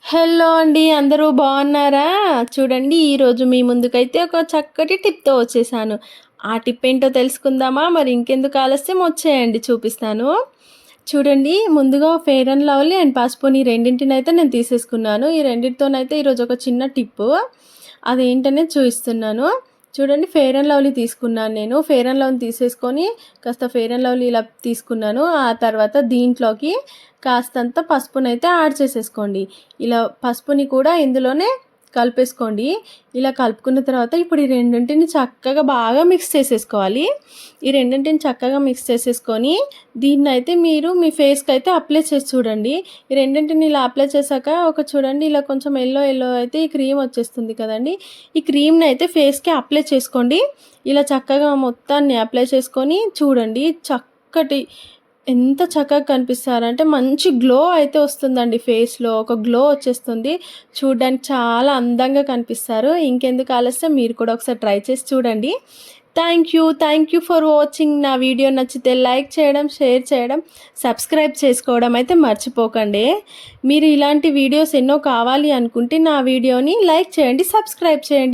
Hello అండి. అందరూ బాగున్నారా? చూడండి ఈరోజు మీ ముందుకైతే ఒక చక్కటి టిప్‌తో వచ్చేసాను. ఆ టిప్ ఏంటో తెలుసుకుందామా? మరి ఇంకెందుకు ఆలస్యం వచ్చేయండి చూపిస్తాను. చూడండి ముందుగా ఫెయిర్ అండ్ లవ్లీ అండ్ పసుపుని రెండింటినైతే నేను తీసేసుకున్నాను. ఈ రెండిటితోనైతే ఈరోజు ఒక చిన్న టిప్పు. అదేంటనేది చూయిస్తున్నాను. చూడండి ఫెయిర్ అండ్ లవ్లీ తీసుకున్నాను నేను. ఫెయిర్ అండ్ లవ్లీ తీసేసుకొని కాస్త ఫెయిర్ అండ్ లవ్లీ ఇలా తీసుకున్నాను. ఆ తర్వాత దీంట్లోకి కాస్తంత పసుపునైతే యాడ్ చేసేసుకోండి. ఇలా పసుపుని కూడా ఇందులోనే కలిపేసుకోండి. ఇలా కలుపుకున్న తర్వాత ఇప్పుడు ఈ రెండింటిని చక్కగా బాగా మిక్స్ చేసేసుకోవాలి. ఈ రెండింటిని చక్కగా మిక్స్ చేసేసుకొని దీన్నైతే మీరు మీ ఫేస్‌కి అయితే అప్లై చేసి చూడండి. ఈ రెండింటిని ఇలా అప్లై చేశాక చూడండి ఇలా కొంచెం యెల్లో అయితే ఈ క్రీమ్ వచ్చేస్తుంది కదండీ! ఈ క్రీమ్‌ని అయితే ఫేస్‌కి అప్లై చేసుకోండి. ఇలా చక్కగా మొత్తాన్ని అప్లై చేసుకొని చూడండి చక్కటి ఎంత చక్కగా కనిపిస్తారంటే మంచి గ్లో అయితే వస్తుందండి ఫేస్‌లో. ఒక గ్లో వచ్చేస్తుంది. చూడ్డానికి చాలా అందంగా కనిపిస్తారు. ఇంకెందుకు ఆలస్యం మీరు కూడా ఒకసారి ట్రై చేసి చూడండి. Thank you for watching. నా వీడియో నచ్చితే లైక్ చేయడం, షేర్ చేయడం, సబ్స్క్రైబ్ చేసుకోవడం అయితే మర్చిపోకండి. మీరు ఇలాంటి వీడియోస్ ఎన్నో కావాలి అనుకుంటే నా వీడియోని లైక్ చేయండి, సబ్స్క్రైబ్ చేయండి.